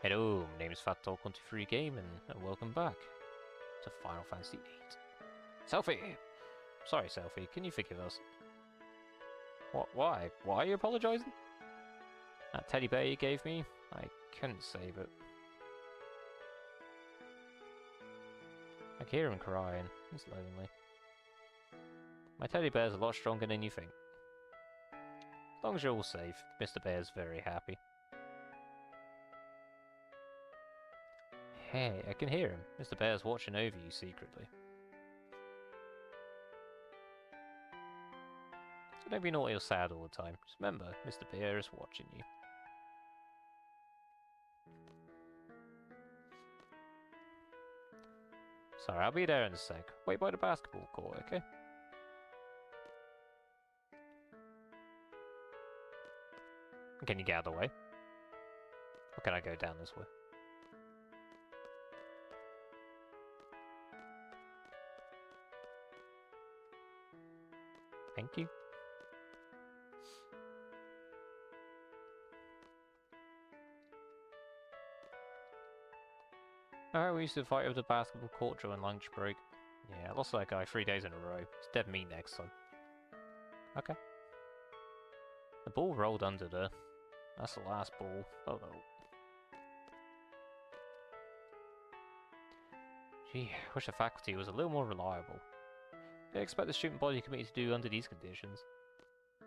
Hello, my name is Fatali Gaming, and welcome back to Final Fantasy VIII. Selfie! Sorry, Selfie, can you forgive us? What? Why? Why are you apologising? That teddy bear you gave me? I couldn't save it. I can hear him crying. He's lonely. My teddy bear's a lot stronger than you think. As long as you're all safe, Mr. Bear's very happy. Hey, I can hear him. Mr. Bear's watching over you secretly. So don't be naughty or sad all the time. Just remember, Mr. Bear is watching you. Sorry, I'll be there in a sec. Wait by the basketball court, okay? Can you get out of the way? Or can I go down this way? Thank you. Alright, we used to fight over the basketball court during lunch break. Yeah, I lost that guy 3 days in a row. It's dead meat next time. Okay. The ball rolled under there. That's the last ball. Oh no. Gee, I wish the faculty was a little more reliable. They expect the student body committee to do under these conditions. I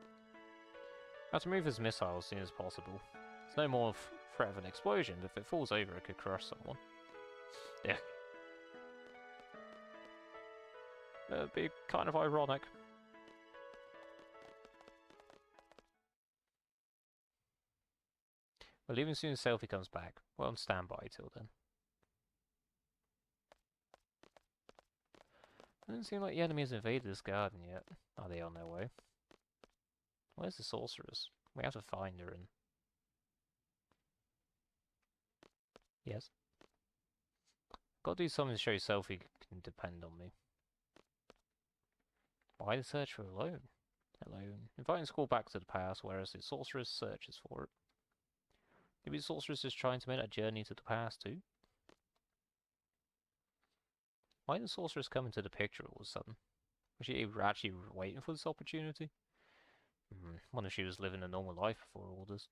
have to move this missile as soon as possible. There's no more threat of an explosion, but if it falls over it could crush someone. Yeah. That'd be kind of ironic. We're leaving as soon as Selfie comes back. We're on standby till then. It doesn't seem like the enemy has invaded this garden yet. Are they on their way? Where's the sorceress? We have to find her and... Yes? Gotta do something to show Selfie can depend on me. Why the search for alone? Alone. Inviting school back to the past, whereas the sorceress searches for it. Maybe the sorceress is trying to make a journey to the past too? Why did the sorceress come into the picture all of a sudden? Was she actually waiting for this opportunity? Wonder if she was living a normal life before all this.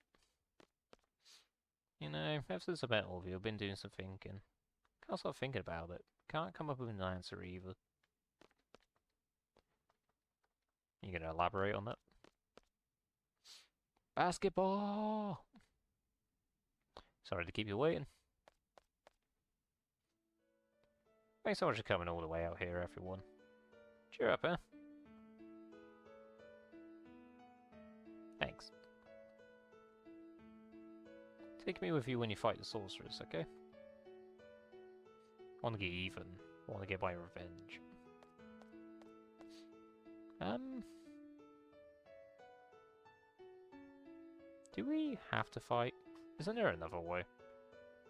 You know, ever since I met all of you, I've been doing some thinking. Can't stop thinking about it. Can't come up with an answer either. You gonna elaborate on that? Basketball! Sorry to keep you waiting. Thanks so much for coming all the way out here, everyone. Cheer up, eh? Thanks. Take me with you when you fight the sorceress, okay? I want to get even. I want to get my revenge. Do we have to fight? Isn't there another way?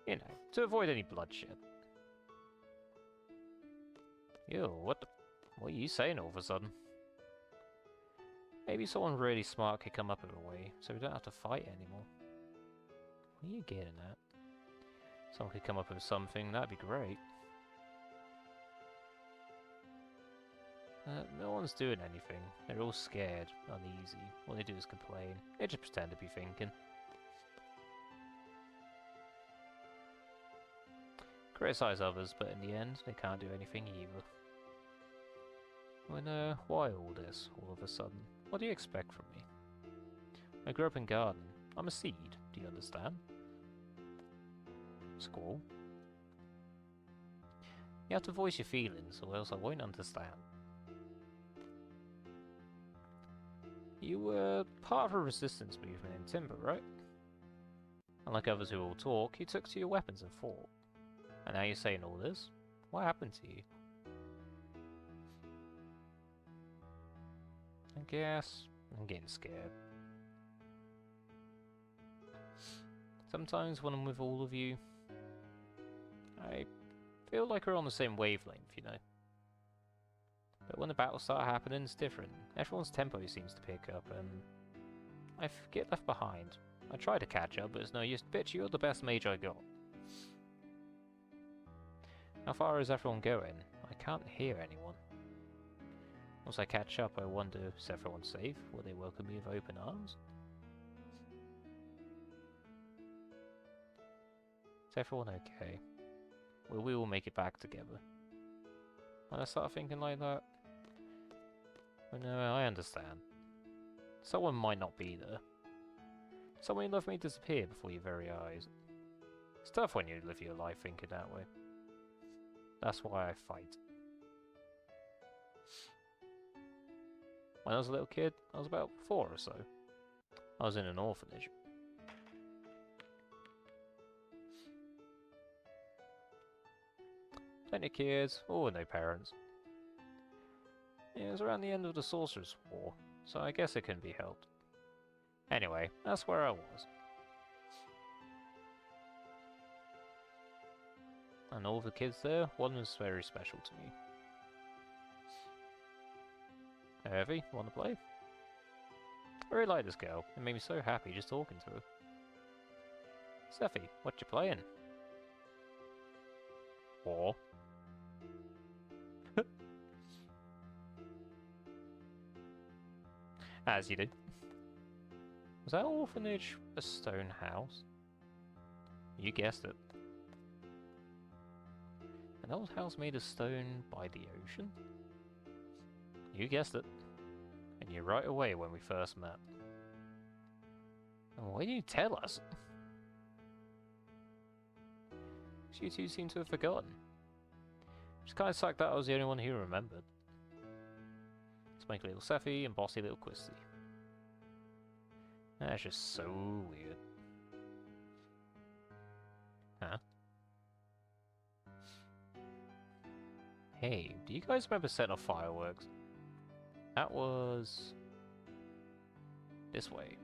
You know, to avoid any bloodshed. Ew, what are you saying all of a sudden? Maybe someone really smart could come up with a way, so we don't have to fight anymore. What are you getting at? Someone could come up with something, that'd be great. No one's doing anything. They're all scared, uneasy. All they do is complain. They just pretend to be thinking. Criticize others, but in the end, they can't do anything either. When, why all this, all of a sudden? What do you expect from me? I grew up in Garden. I'm a seed, do you understand? Squall. You have to voice your feelings, or else I won't understand. You were part of a resistance movement in Timber, right? Unlike others who all talk, you took to your weapons and fought. And now you're saying all this? What happened to you? I guess I'm getting scared. Sometimes when I'm with all of you, I feel like we're on the same wavelength, you know. But when the battles start happening, it's different. Everyone's tempo seems to pick up, and I get left behind. I try to catch up, but it's no use. Bitch, you're the best mage I got. How far is everyone going? I can't hear anyone. Once I catch up, I wonder, is everyone safe? Will they welcome me with open arms? Is everyone okay? Will we all make it back together? When I start thinking like that, well, no, I understand. Someone might not be there. Someone you love may disappear before your very eyes. It's tough when you live your life thinking that way. That's why I fight. When I was a little kid, I was about 4 or so. I was in an orphanage. Plenty of kids, all with no parents. It was around the end of the Sorcerer's War, so I guess it couldn't be helped. Anyway, that's where I was. And all the kids there, one was very special to me. Hervey, wanna play? I really like this girl. It made me so happy just talking to her. Steffi, what you playing? War. As you do. Was that orphanage a stone house? You guessed it. An old house made of stone by the ocean? You guessed it. And you're right away when we first met. And why didn't you tell us? You two seem to have forgotten. Just kind of sucked that I was the only one who remembered. Spanky little Seffi and bossy little Quisty. That's just so weird. Huh? Hey, do you guys remember setting off fireworks? That was... this way.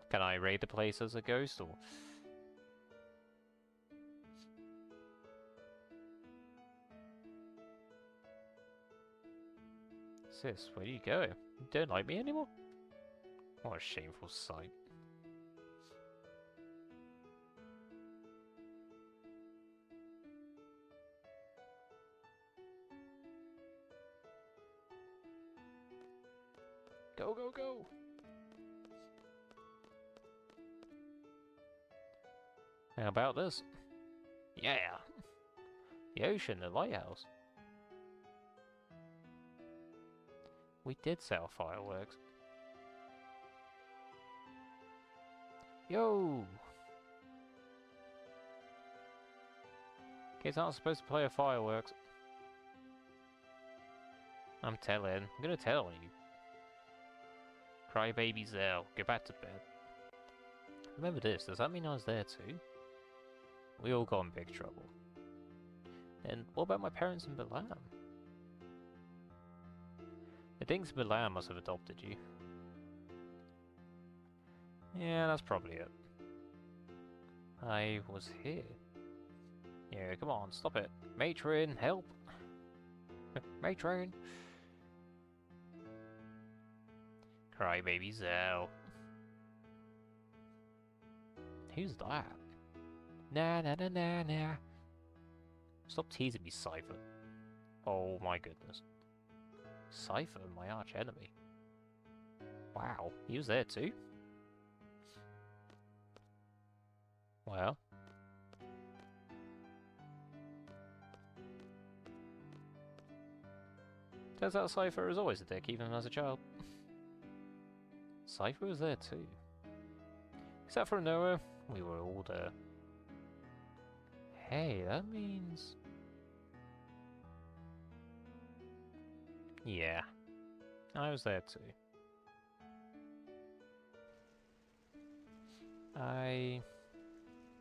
Can I raid the place as a ghost, or...? Sis, where do you go? You don't like me anymore? What a shameful sight. Go, go, go! How about this? Yeah! The ocean, the lighthouse. We did sell fireworks. Yo! Kids aren't supposed to play with fireworks. I'm telling. I'm gonna tell you. Crybaby Zell, go back to bed. Remember this, does that mean I was there too? We all got in big trouble. And what about my parents in Balamb? I think Balamb must have adopted you. Yeah, that's probably it. I was here. Yeah, come on, stop it. Matron, help! Matron! Crybaby Zell. Who's that? Nah, nah, nah, nah, nah. Stop teasing me, Cypher. Oh my goodness. Cypher, my arch enemy. Wow, he was there too? Well. Turns out Cypher was always a dick, even as a child. Cypher was there too. Except for Noah, we were all there. Hey, that means... yeah, I was there too.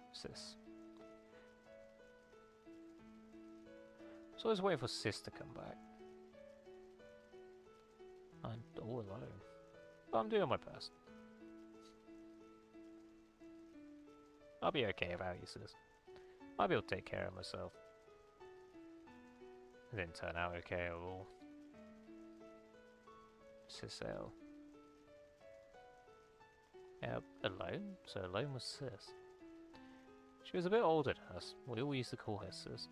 What's this? I was always waiting for Sis to come back. I'm all alone. But I'm doing my best. I'll be okay without you, Sis. I'll be able to take care of myself. It didn't turn out okay at all. Sissel. Yeah, alone? So alone was Sis. She was a bit older than us. We all used to call her Sis.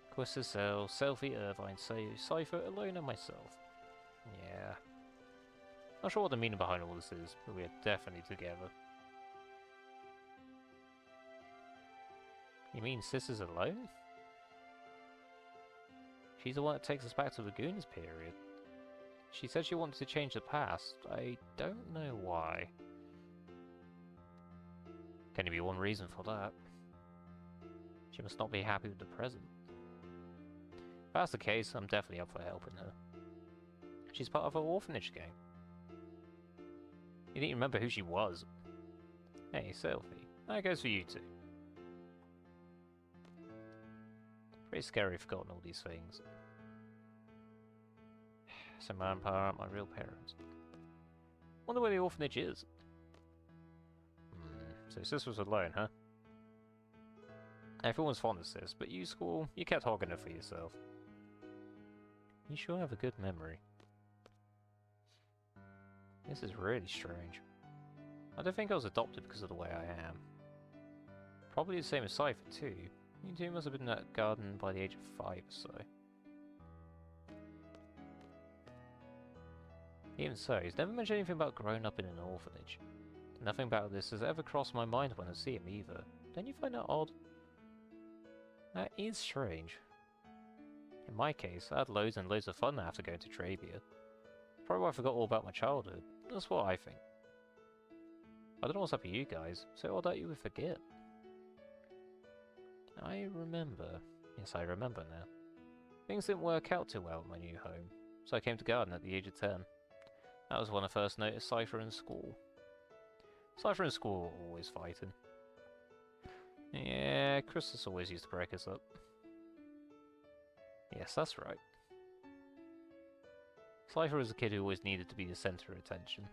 Of course, Sissel, Selfie, Irvine, Cypher, Alone, and myself. Yeah. Not sure what the meaning behind all this is, but we are definitely together. You mean Sis is alone? She's the one that takes us back to the Goons period. She said she wanted to change the past. I don't know why. Can there be one reason for that? She must not be happy with the present. If that's the case, I'm definitely up for helping her. She's part of her orphanage gang. You didn't remember who she was. Hey, Selfie. That goes for you too. Pretty scary forgotten all these things. So my and Pa aren't my real parents. Wonder where the orphanage is. So Sis was alone, huh? Everyone's fond of Sis, but you, School, you kept hogging her for yourself. You sure have a good memory. This is really strange. I don't think I was adopted because of the way I am. Probably the same as Cypher too. You two must have been in that garden by the age of 5 or so. Even so, he's never mentioned anything about growing up in an orphanage. Nothing about this has ever crossed my mind when I see him either. Don't you find that odd? That is strange. In my case, I had loads and loads of fun after going to Trabia. Probably why I forgot all about my childhood. That's what I think. I don't know what's up with you guys, so odd that you would forget. I remember. Yes, I remember now. Things didn't work out too well at my new home, so I came to Garden at the age of 10. That was when I first noticed Cypher in school. Cypher in school were always fighting. Yeah, Christmas always used to break us up. Yes, that's right. Cypher was a kid who always needed to be the centre of attention,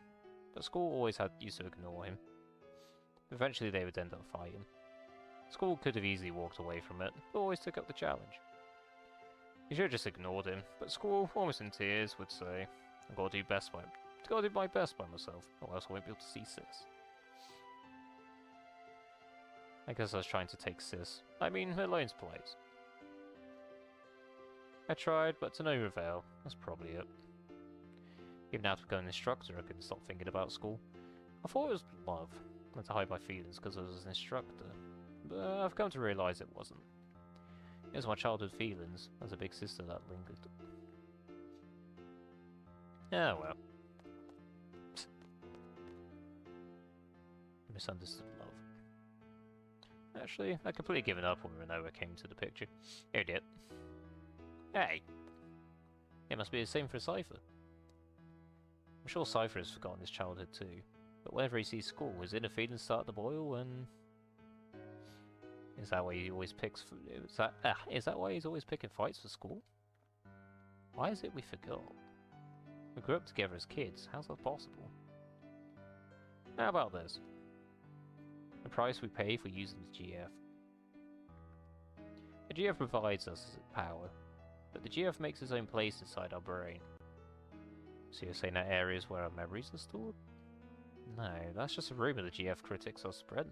but school always used to ignore him. Eventually they would end up fighting. School could have easily walked away from it, but always took up the challenge. He should have just ignored him, but school, almost in tears, would say, I've got to do my best by myself, or else I won't be able to see Sis. I guess I was trying to take Sis, Alone's place. I tried, but to no avail. That's probably it. Even after becoming an instructor, I couldn't stop thinking about school. I thought it was love, and to hide my feelings because I was an instructor. But I've come to realise it wasn't. It was my childhood feelings as a big sister that lingered. Ah well. Misunderstood love. Actually, I'd completely given up when Renoa came to the picture. Here it is. Hey! It must be the same for Cypher. I'm sure Cypher has forgotten his childhood too, but whenever he sees school, his inner feelings start to boil and... Is that why he always picks... Is that why he's always picking fights for school? Why is it we forgot? We grew up together as kids, how's that possible? How about this? The price we pay for using the GF. The GF provides us power, but the GF makes its own place inside our brain. So you're saying that areas where our memories are stored? No, that's just a rumour the GF critics are spreading.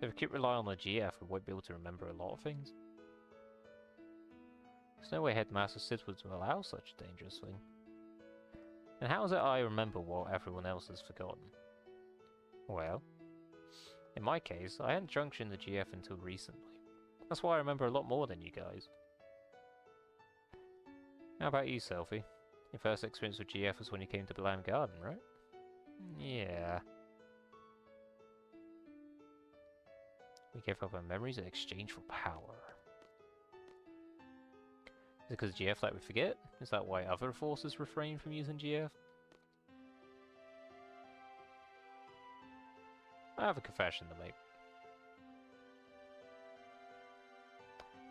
If we keep relying on the GF, we won't be able to remember a lot of things. There's no way Headmaster Sid would allow such a dangerous thing. And how is it I remember what everyone else has forgotten? Well, in my case, I hadn't junctioned the GF until recently. That's why I remember a lot more than you guys. How about you, Selfie? Your first experience with GF was when you came to Balamb Garden, right? Yeah. We gave up our memories in exchange for power. Is it because GF that we forget? Is that why other forces refrain from using GF? I have a confession to make.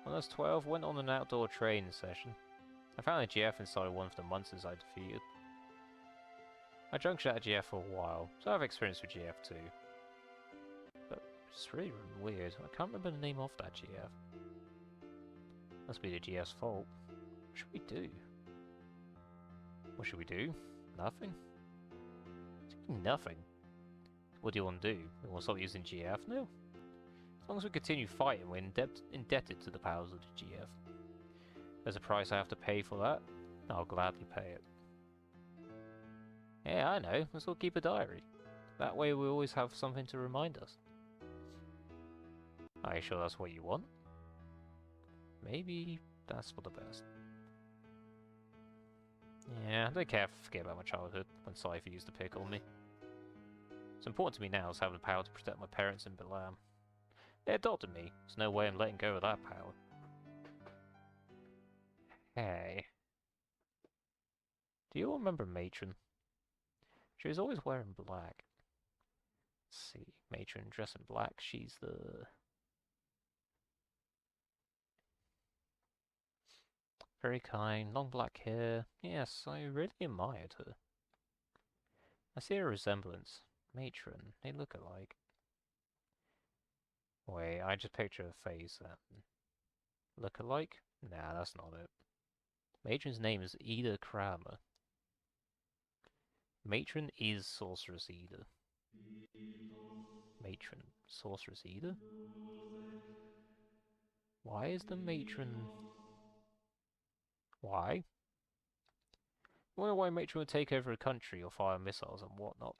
When I was 12, went on an outdoor training session. I found a GF inside one of the monsters I defeated. I junctioned at GF for a while, so I have experience with GF too. But It's really weird. I can't remember the name of that GF. Must be the GF's fault. What should we do? What should we do? Nothing? Nothing? What do you want to do? You want to stop using GF? No. As long as we continue fighting, we're indebted to the powers of the GF. There's a price I have to pay for that. I'll gladly pay it. Yeah, I know. Let's all keep a diary. That way we always have something to remind us. Are you sure that's what you want? Maybe that's for the best. Yeah, I don't care if I forget about my childhood when Cypher used to pick on me. What's important to me now is having the power to protect my parents in Balamb. They adopted me. There's no way I'm letting go of that power. Hey. Do you all remember Matron? She was always wearing black. Let's see. Matron dressed in black. She's the... very kind, long black hair. Yes, I really admired her. I see a resemblance. Matron, they look alike. Wait, I just picture her face and... look alike? Nah, that's not it. Matron's name is Ida Kramer. Matron is Sorceress Ida. Matron, Sorceress Ida? Why is the Matron... Why? I wonder why Matron would take over a country or fire missiles and whatnot.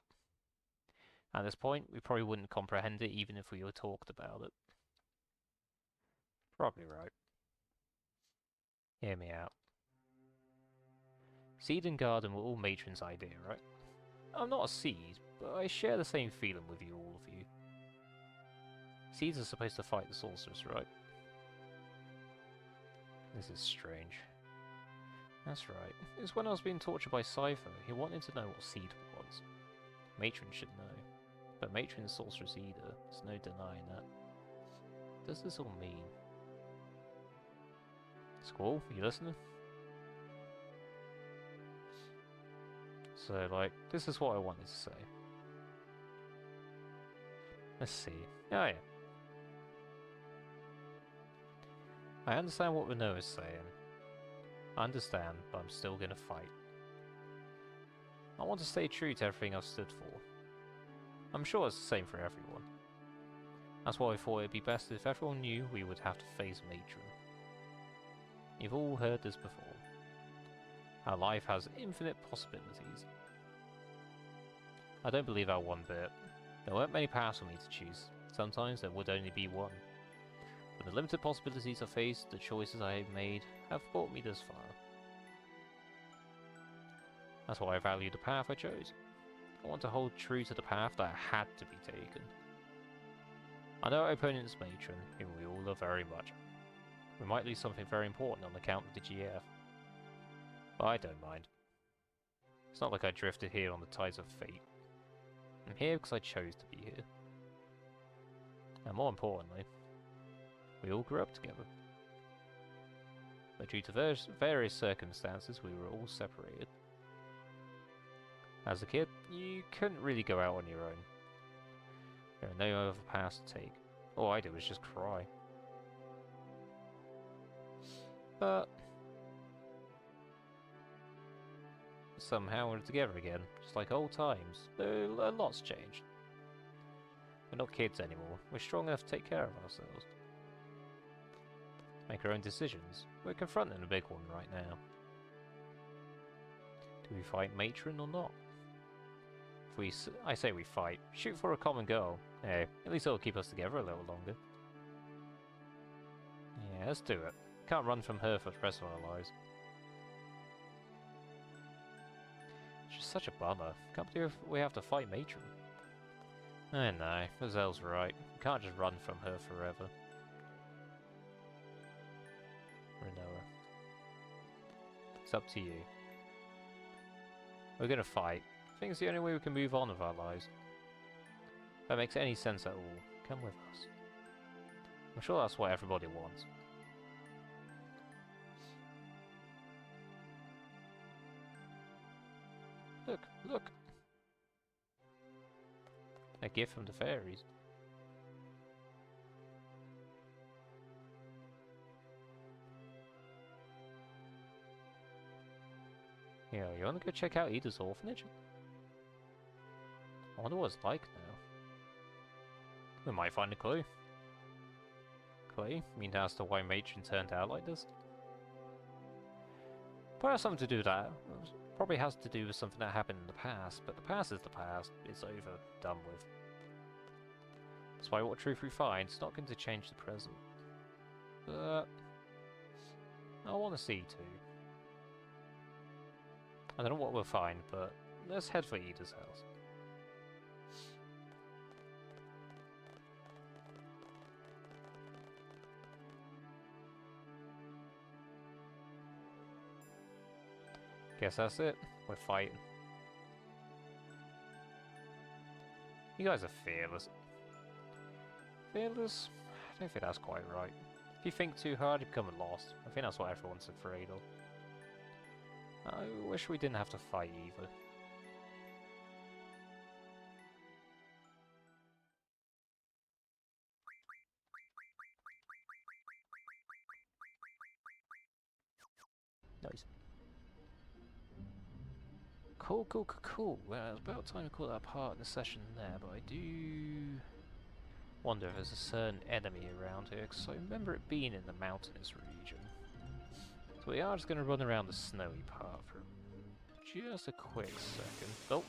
At this point, we probably wouldn't comprehend it even if we were talked about it. Probably right. Hear me out. Seed and Garden were all Matron's idea, right? I'm not a seed, but I share the same feeling with you, all of you. Seeds are supposed to fight the sorceress, right? This is strange. That's right. It was when I was being tortured by Cypher, he wanted to know what seed was. Matron should know. But Matron's sorceress either. There's no denying that. What does this all mean? Squall, you listening? So, like, this is what I wanted to say. Let's see. Oh, yeah. I understand what Renault is saying. I understand, but I'm still gonna fight. I want to stay true to everything I've stood for. I'm sure it's the same for everyone. That's why I thought it'd be best if everyone knew we would have to face Matron. You've all heard this before. Our life has infinite possibilities. I don't believe that one bit. There weren't many paths for me to choose. Sometimes there would only be one. But the limited possibilities I faced, the choices I have made, have brought me this far. That's why I value the path I chose. I want to hold true to the path that had to be taken. I know our opponent is Matron, whom we all love very much. We might lose something very important on account of the GF. But I don't mind. It's not like I drifted here on the tides of fate. I'm here because I chose to be here. And more importantly, we all grew up together. But due to various circumstances, we were all separated. As a kid, you couldn't really go out on your own. There are no other paths to take. All I did was just cry. But somehow we're together again, just like old times, though a lot's changed. We're not kids anymore, we're strong enough to take care of ourselves. Make our own decisions. We're confronting a big one right now. Do we fight Matron or not? If I say we fight, shoot for a common goal. Hey, at least it'll keep us together a little longer. Yeah, let's do it. Can't run from her for the rest of our lives. It's just such a bummer. Can't believe we have to fight Matron. I know, Mazelle's right. We can't just run from her forever. Renoa. It's up to you. We're gonna fight. I think it's the only way we can move on with our lives. If that makes any sense at all, come with us. I'm sure that's what everybody wants. Look, look! A gift from the fairies. Yeah, you wanna go check out Ida's orphanage? I wonder what it's like now. We might find a clue. Clue? Mean as to why Matron turned out like this? Probably has something to do with that. Probably has to do with something that happened in the past, but the past is the past. It's over, done with. That's why what truth we find is not going to change the present. But I want to see too. I don't know what we'll find, but let's head for Ida's house. Guess that's it. We're fighting. You guys are fearless. Fearless? I don't think that's quite right. If you think too hard, you become lost. I think that's what everyone's afraid of. I wish we didn't have to fight either. Nice. Cool. Well, it's about time to call that part in the session there, but I do wonder if there's a certain enemy around here, because I remember it being in the mountainous region. So we are just going to run around the snowy part for just a quick second. Oh!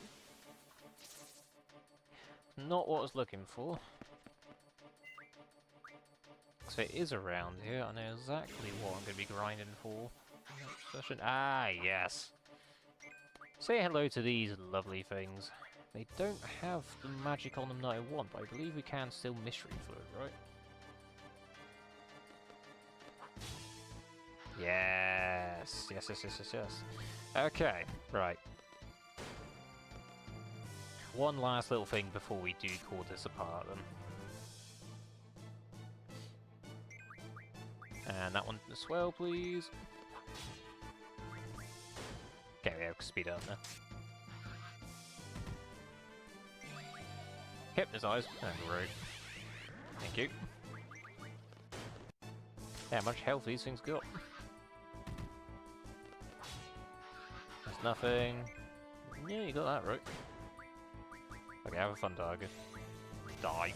Not what I was looking for. So it is around here, I know exactly what I'm going to be grinding for. Session. Ah, yes! Say hello to these lovely things. They don't have the magic on them that I want, but I believe we can still mystery fluid, right? Yes! Yes. Okay, right. One last little thing before we do call this apart then. And that one as well, please. Okay, we have to speed up now. Hypnotize and rogue. Thank you. Yeah, how much health these things got? That's nothing. Yeah, you got that right. Okay, have a fun target. Die.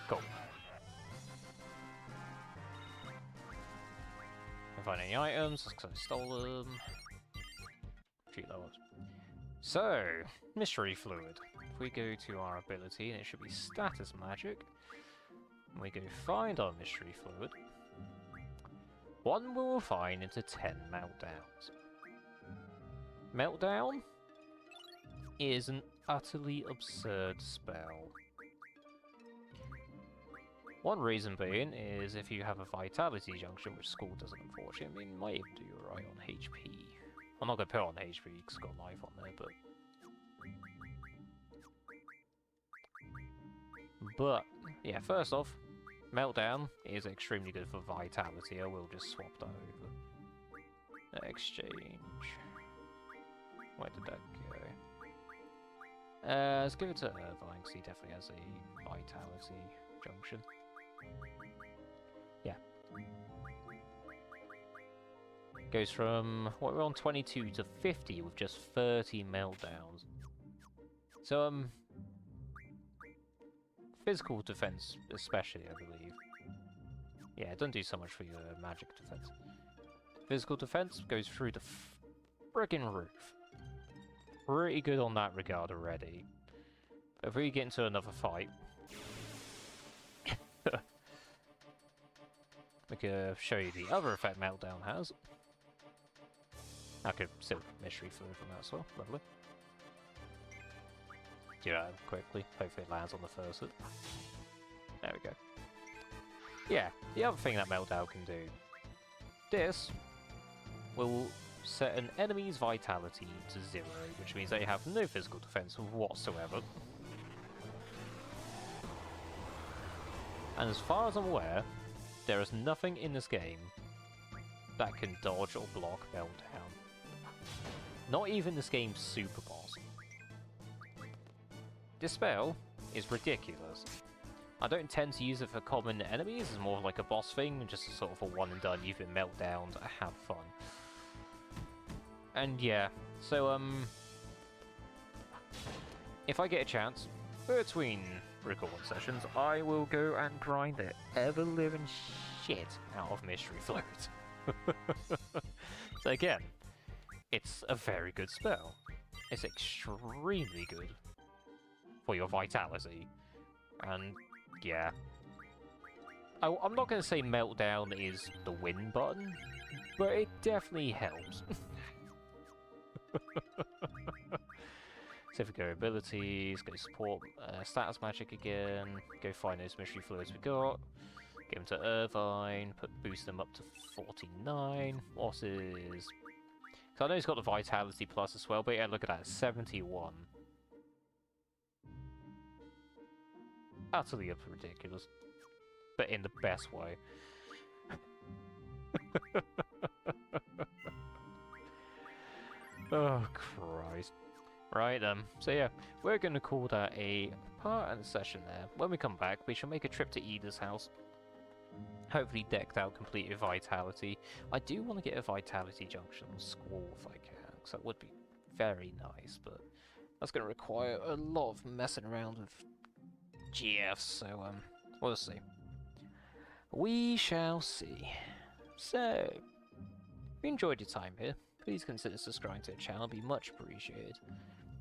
Cool. Can't find any items because I stole them. Cheat levels. So, mystery fluid. If we go to our ability, and it should be status magic, and we go find our mystery fluid, one will refine into 10 meltdowns. Meltdown is an utterly absurd spell. One reason being is if you have a vitality junction, which school doesn't unfortunately, it might even do you right on HP. I'm not going to put it on HP because it's got life on there, but yeah, first off, Meltdown is extremely good for vitality. I will just swap that over. Exchange. Where did that go? Let's give it to Irvine because he definitely has a vitality junction. Yeah. Goes from, what, we're on 22 to 50 with just 30 meltdowns. So, physical defense especially, I believe. Yeah, it doesn't do so much for your magic defense. Physical defense goes through the friggin' roof. Pretty good on that regard already. But if we get into another fight, we can show you the other effect Meltdown has. I could still mystery fluid from that as well. Lovely. Do that quickly. Hopefully it lands on the first hit. There we go. Yeah, the other thing that Meltdown can do. This will set an enemy's vitality to 0, which means they have no physical defense whatsoever. And as far as I'm aware, there is nothing in this game that can dodge or block Meltdown. Not even this game's super boss. This spell is ridiculous. I don't tend to use it for common enemies, it's more of like a boss thing, just sort of a one and done, you've been meltdowned, have fun. And yeah, so if I get a chance, between recording sessions, I will go and grind the ever-living shit out of Mystery Float. So again, it's a very good spell. It's extremely good for your vitality. And yeah, I'm not going to say Meltdown is the win button, but it definitely helps. So if we go abilities, go support status magic again, go find those mystery fluids we got, get them to Irvine, boost them up to 49. What is... So I know he's got the vitality plus as well, but yeah, look at that, 71. Utterly ridiculous, but in the best way. Oh, Christ. Right, so yeah, we're going to call that a part and a session there. When we come back, we shall make a trip to Ida's house. Hopefully decked out complete with vitality. I do want to get a vitality junction on Squall if I can, because that would be very nice, but that's going to require a lot of messing around with GFs, so we'll see. We shall see. So, if you enjoyed your time here, please consider subscribing to the channel, it'd be much appreciated.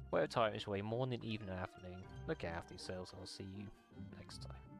Whatever time is away, morning, evening, afternoon, look after yourselves, and I'll see you next time.